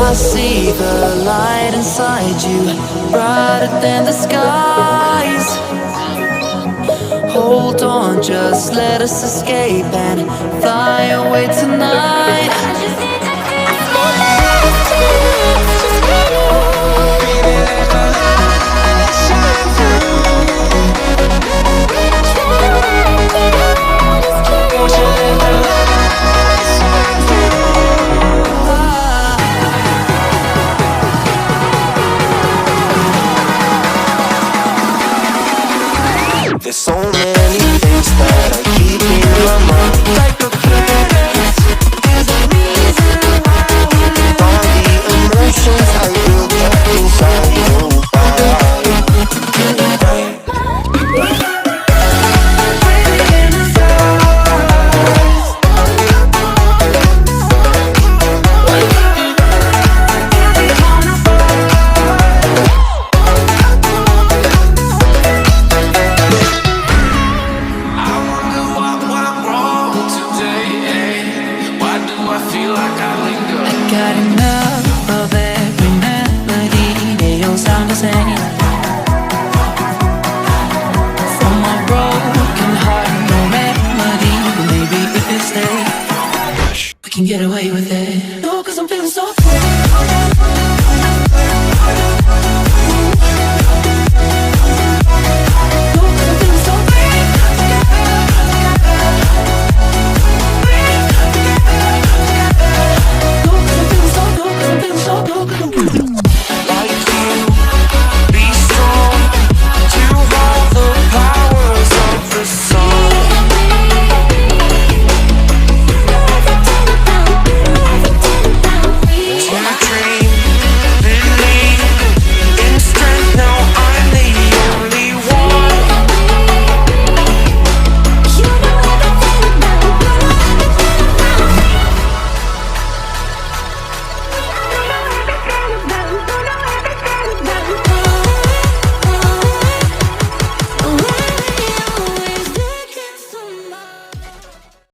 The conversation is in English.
I see the light inside you, brighter than the skies. Hold on, just let us escape and fly away tonight. There's so many things that I keep in my mind. Like a planet, there's a reason why we live. All the emotions I built up inside you. Got enough of every melody, they all sound the same. From my broken heart, no remedy, but maybe if you stay, we can get away with it.